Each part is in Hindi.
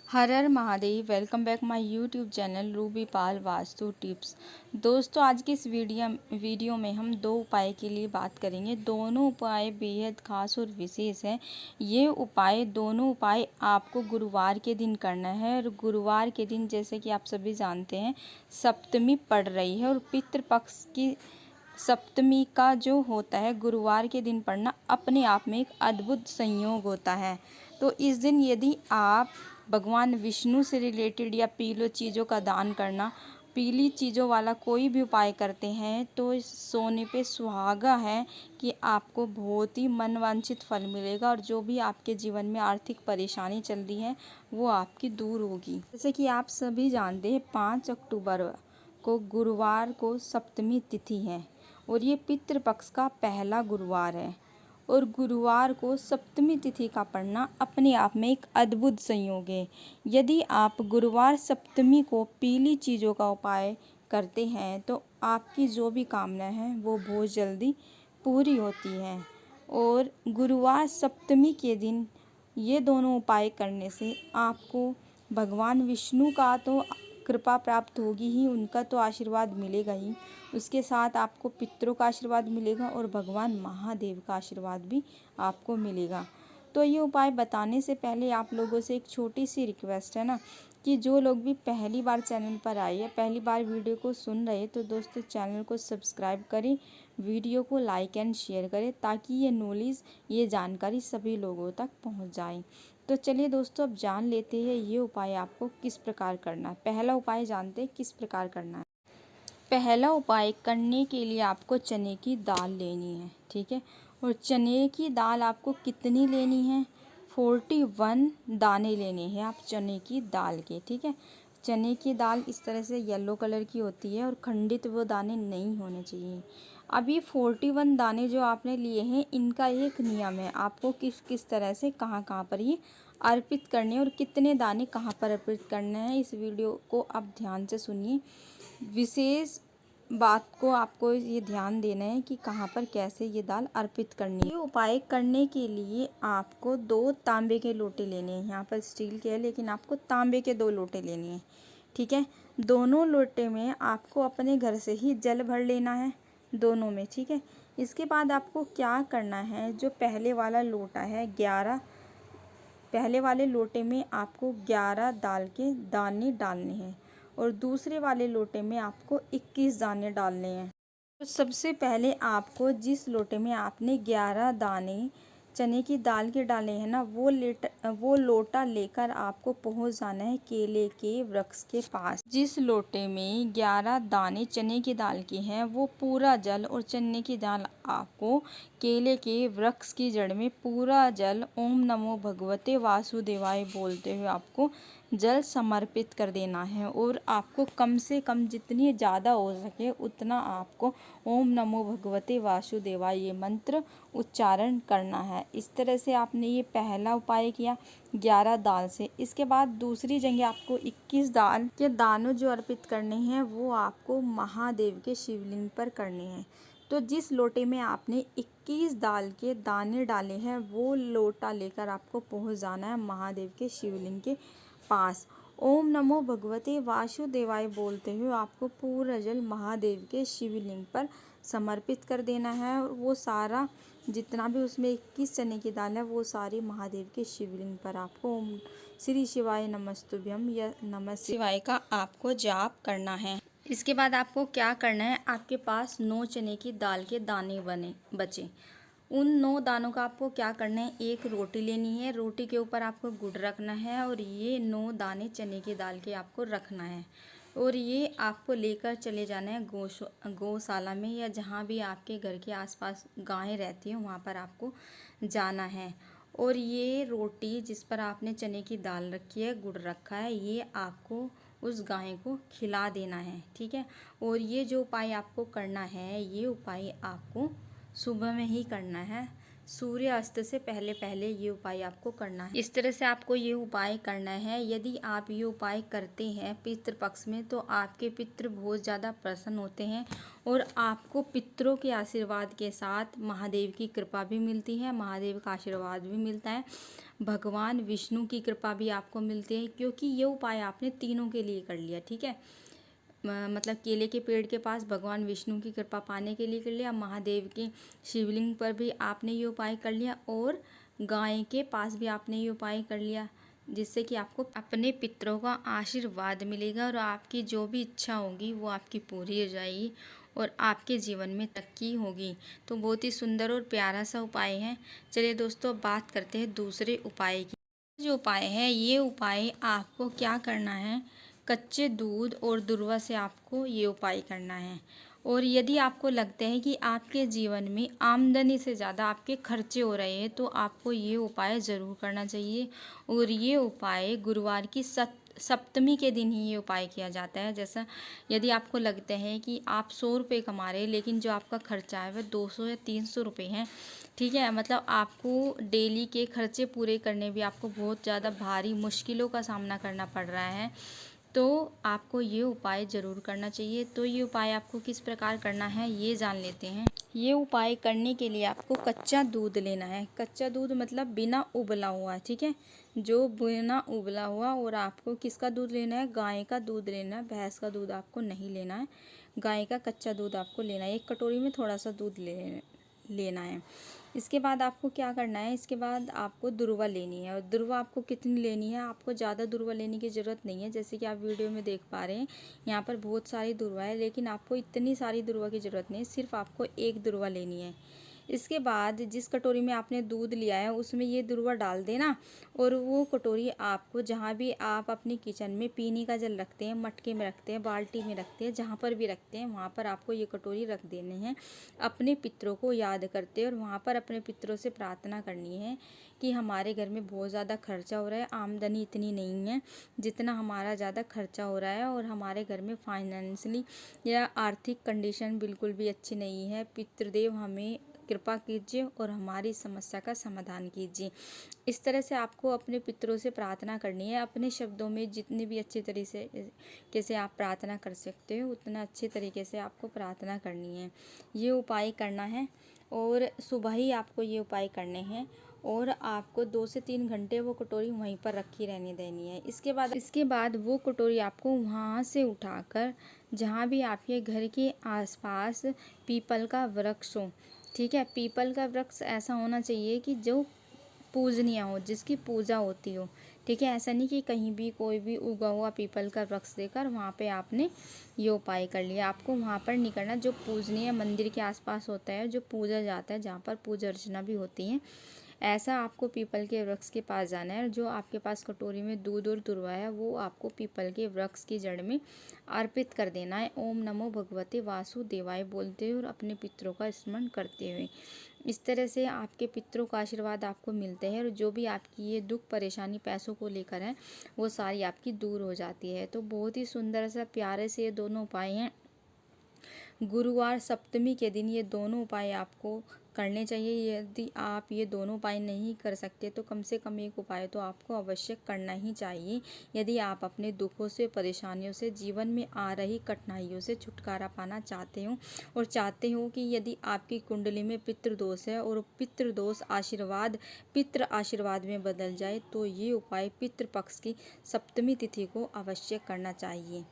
Her her Mahadev. Welcome back my YouTube channel Ruby Pal vastu tips. दोस्तों, आज की इस वीडियो में हम दो उपाय के लिए बात करेंगे। दोनों उपाय बेहद खास और विशेष हैं। ये दोनों उपाय आपको गुरुवार के दिन करना है और गुरुवार के दिन जैसे कि आप सभी जानते हैं सप्तमी पड़ रही है और पितृपक्ष की सप्तमी का जो होता है गुरुवार के दिन पढ़ना अपने आप में एक अद्भुत संयोग होता है। तो इस दिन यदि आप भगवान विष्णु से रिलेटेड या पीली चीज़ों का दान करना, पीली चीज़ों वाला कोई भी उपाय करते हैं तो इस सोने पे सुहागा है कि आपको बहुत ही मनवांछित फल मिलेगा और जो भी आपके जीवन में आर्थिक परेशानी चल रही है वो आपकी दूर होगी। जैसे कि आप सभी जानते हैं 5 अक्टूबर को गुरुवार को सप्तमी तिथि है और ये पितृपक्ष का पहला गुरुवार है और गुरुवार को सप्तमी तिथि का पढ़ना अपने आप में एक अद्भुत संयोग है। यदि आप गुरुवार सप्तमी को पीली चीज़ों का उपाय करते हैं तो आपकी जो भी कामना है वो बहुत जल्दी पूरी होती है। और गुरुवार सप्तमी के दिन ये दोनों उपाय करने से आपको भगवान विष्णु का तो कृपा प्राप्त होगी ही, उनका तो आशीर्वाद मिलेगा ही, उसके साथ आपको पितरों का आशीर्वाद मिलेगा और भगवान महादेव का आशीर्वाद भी आपको मिलेगा। तो ये उपाय बताने से पहले आप लोगों से एक छोटी सी रिक्वेस्ट है ना कि जो लोग भी पहली बार चैनल पर आए या पहली बार वीडियो को सुन रहे तो दोस्तों चैनल को सब्सक्राइब करें, वीडियो को लाइक एंड शेयर करें ताकि ये नॉलेज, ये जानकारी सभी लोगों तक पहुंच जाए। तो चलिए दोस्तों, अब जान लेते हैं ये उपाय आपको किस प्रकार करना है। पहला उपाय जानते हैं किस प्रकार करना है। पहला उपाय करने के लिए आपको चने की दाल लेनी है, ठीक है। और चने की दाल आपको कितनी लेनी है? 41 दाने लेने हैं आप चने की दाल के, ठीक है। चने की दाल इस तरह से येलो कलर की होती है और खंडित वो दाने नहीं होने चाहिए। अब ये 41 दाने जो आपने लिए हैं इनका एक नियम है, आपको किस किस तरह से कहाँ पर ये अर्पित करने और कितने दाने कहाँ पर अर्पित करने हैं, इस वीडियो को आप ध्यान से सुनिए। विशेष बात को आपको ये ध्यान देना है कि कहाँ पर कैसे ये दाल अर्पित करनी है। ये उपाय करने के लिए आपको 2 तांबे के लोटे लेने हैं। यहाँ पर स्टील के है लेकिन आपको तांबे के 2 लोटे लेने हैं, ठीक है। दोनों लोटे में आपको अपने घर से ही जल भर लेना है, दोनों में, ठीक है। इसके बाद आपको क्या करना है, जो पहले वाला लोटा है 11, पहले वाले लोटे में आपको 11 दाल के दाने डालने हैं और दूसरे वाले लोटे में आपको 21 दाने डालने हैं। तो सबसे पहले आपको जिस लोटे में आपने 11 दाने चने की दाल के डाले हैं ना, वो लोटा लेकर आपको पहुंच जाना है केले के वृक्ष के पास। जिस लोटे में 11 दाने चने की दाल के हैं वो पूरा जल और चने की दाल आपको केले के वृक्ष की जड़ में पूरा जल ओम नमो भगवते वासुदेवाय बोलते हुए आपको जल समर्पित कर देना है। और आपको कम से कम जितनी ज़्यादा हो सके उतना आपको ओम नमो भगवते वासुदेवाय ये मंत्र उच्चारण करना है। इस तरह से आपने ये पहला उपाय किया 11 दाल से। इसके बाद दूसरी जगह आपको 21 दाल के दानों जो अर्पित करने हैं वो आपको महादेव के शिवलिंग पर करने हैं। तो जिस लोटे में आपने 21 दाल के दाने डाले हैं वो लोटा लेकर आपको पहुंच जाना है महादेव के शिवलिंग के पास। ओम नमो भगवते वासुदेवाय बोलते हुए आपको पूरा जल महादेव के शिवलिंग पर समर्पित कर देना है और वो सारा जितना भी उसमें 21 चने की दाल है वो सारी महादेव के शिवलिंग पर आपको ओम श्री शिवाय नमस्तुभ्यम या नमः शिवाय का आपको जाप करना है। इसके बाद आपको क्या करना है, आपके पास 9 चने की दाल के दाने बचे। उन 9 दानों का आपको क्या करना है, एक रोटी लेनी है, रोटी के ऊपर आपको गुड़ रखना है और ये 9 दाने चने की दाल के आपको रखना है और ये आपको लेकर चले जाना है गौशाला में या जहाँ भी आपके घर के आसपास गायें रहती हैं वहाँ पर आपको जाना है। और ये रोटी जिस पर आपने चने की दाल रखी है, गुड़ रखा है, ये आपको उस गाय को खिला देना है, ठीक है। और ये जो उपाय आपको करना है ये उपाय आपको सुबह में ही करना है, सूर्यास्त से पहले पहले ये उपाय आपको करना है। इस तरह से आपको ये उपाय करना है। यदि आप ये उपाय करते हैं पितृपक्ष में तो आपके पितृ बहुत ज़्यादा प्रसन्न होते हैं और आपको पितरों के आशीर्वाद के साथ महादेव की कृपा भी मिलती है, महादेव का आशीर्वाद भी मिलता है। भगवान विष्णु की कृपा भी आपको मिलती है, क्योंकि ये उपाय आपने तीनों के लिए कर लिया। ठीक है, मतलब केले के पेड़ के पास भगवान विष्णु की कृपा पाने के लिए कर लिया, महादेव के शिवलिंग पर भी आपने ये उपाय कर लिया, और गाय के पास भी आपने ये उपाय कर लिया, जिससे कि आपको अपने पितरों का आशीर्वाद मिलेगा और आपकी जो भी इच्छा होगी वो आपकी पूरी हो जाएगी और आपके जीवन में तरक्की होगी। तो बहुत ही सुंदर और प्यारा सा उपाय है। चलिए दोस्तों, बात करते हैं दूसरे उपाय की। जो उपाय है, ये उपाय आपको क्या करना है, कच्चे दूध और दूर्वा से आपको ये उपाय करना है। और यदि आपको लगता है कि आपके जीवन में आमदनी से ज़्यादा आपके खर्चे हो रहे हैं, तो आपको ये उपाय ज़रूर करना चाहिए। और ये उपाय गुरुवार की सप्तमी के दिन ही ये उपाय किया जाता है। जैसा यदि आपको लगता है कि आप 100 रुपये कमा रहे हैं, लेकिन जो आपका खर्चा है वह 200 या 300 रुपये हैं, ठीक है, मतलब आपको डेली के खर्चे पूरे करने भी आपको बहुत ज़्यादा भारी मुश्किलों का सामना करना पड़ रहा है, तो आपको ये उपाय ज़रूर करना चाहिए। तो ये उपाय आपको किस प्रकार करना है ये जान लेते हैं। ये उपाय करने के लिए आपको कच्चा दूध लेना है। कच्चा दूध मतलब बिना उबला हुआ, ठीक है, जो बिना उबला हुआ। और आपको किसका दूध लेना है, गाय का दूध लेना है, भैंस का दूध आपको नहीं लेना है, गाय का कच्चा दूध आपको लेना है। एक कटोरी में थोड़ा सा दूध लेना है। इसके बाद आपको क्या करना है, इसके बाद आपको दूर्वा लेनी है। और दूर्वा आपको कितनी लेनी है, आपको ज़्यादा दूर्वा लेने की ज़रूरत नहीं है। जैसे कि आप वीडियो में देख पा रहे हैं, यहाँ पर बहुत सारी दूर्वा है, लेकिन आपको इतनी सारी दूर्वा की ज़रूरत नहीं है, सिर्फ आपको एक दूर्वा लेनी है। इसके बाद जिस कटोरी में आपने दूध लिया है उसमें ये दूर्वा डाल देना। और वो कटोरी आपको, जहाँ भी आप अपने किचन में पीने का जल रखते हैं, मटके में रखते हैं, बाल्टी में रखते हैं, जहाँ पर भी रखते हैं वहाँ पर आपको ये कटोरी रख देने हैं, अपने पितरों को याद करते हैं। और वहाँ पर अपने पितरों से प्रार्थना करनी है कि हमारे घर में बहुत ज़्यादा खर्चा हो रहा है, आमदनी इतनी नहीं है जितना हमारा ज़्यादा खर्चा हो रहा है, और हमारे घर में फाइनेंशियली या आर्थिक कंडीशन बिल्कुल भी अच्छी नहीं है। पितृदेव हमें कृपा कीजिए और हमारी समस्या का समाधान कीजिए। इस तरह से आपको अपने पितरों से प्रार्थना करनी है। अपने शब्दों में जितने भी अच्छे तरीके से कैसे आप प्रार्थना कर सकते हो, उतना अच्छे तरीके से आपको प्रार्थना करनी है। ये उपाय करना है और सुबह ही आपको ये उपाय करने हैं, और आपको 2 से 3 घंटे वो कटोरी वहीं पर रखी रहने देनी है। इसके बाद वो कटोरी आपको वहाँ से उठाकर, जहाँ भी आपके घर के आसपास पीपल का वृक्ष हो, ठीक है, पीपल का वृक्ष ऐसा होना चाहिए कि जो पूजनीय हो, जिसकी पूजा होती हो, ठीक है, ऐसा नहीं कि कहीं भी कोई भी उगा हुआ पीपल का वृक्ष देकर वहाँ पे आपने ये उपाय कर लिया। आपको वहाँ पर नहीं करना, जो पूजनीय मंदिर के आसपास होता है, जो पूजा जाता है, जहाँ पर पूजा अर्चना भी होती है, ऐसा आपको पीपल के वृक्ष के पास जाना है। जो आपके पास कटोरी में दूध और दूर्वा है, वो आपको पीपल के वृक्ष की जड़ में अर्पित कर देना है, ओम नमो भगवते वासुदेवाय बोलते हुए और अपने पितरों का स्मरण करते हुए। इस तरह से आपके पितरों का आशीर्वाद आपको मिलते हैं, और जो भी आपकी ये दुख परेशानी पैसों को लेकर है, वो सारी आपकी दूर हो जाती है। तो बहुत ही सुंदर सा प्यारे से ये दोनों उपाय हैं। गुरुवार सप्तमी के दिन ये दोनों उपाय आपको करने चाहिए। यदि आप ये दोनों उपाय नहीं कर सकते, तो कम से कम एक उपाय तो आपको अवश्य करना ही चाहिए। यदि आप अपने दुखों से, परेशानियों से, जीवन में आ रही कठिनाइयों से छुटकारा पाना चाहते हो, और चाहते हो कि यदि आपकी कुंडली में पितृदोष है और पितृदोष पितृ आशीर्वाद में बदल जाए, तो ये उपाय पितृपक्ष की सप्तमी तिथि को अवश्य करना चाहिए।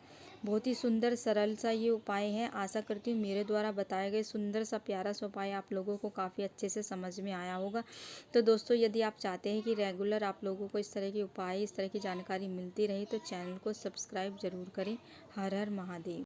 बहुत ही सुंदर सरल सा ये उपाय है। आशा करती हूँ मेरे द्वारा बताए गए सुंदर सा प्यारा सा उपाय आप लोगों को काफ़ी अच्छे से समझ में आया होगा। तो दोस्तों, यदि आप चाहते हैं कि रेगुलर आप लोगों को इस तरह के उपाय, इस तरह की जानकारी मिलती रहे, तो चैनल को सब्सक्राइब ज़रूर करें। हर हर महादेव।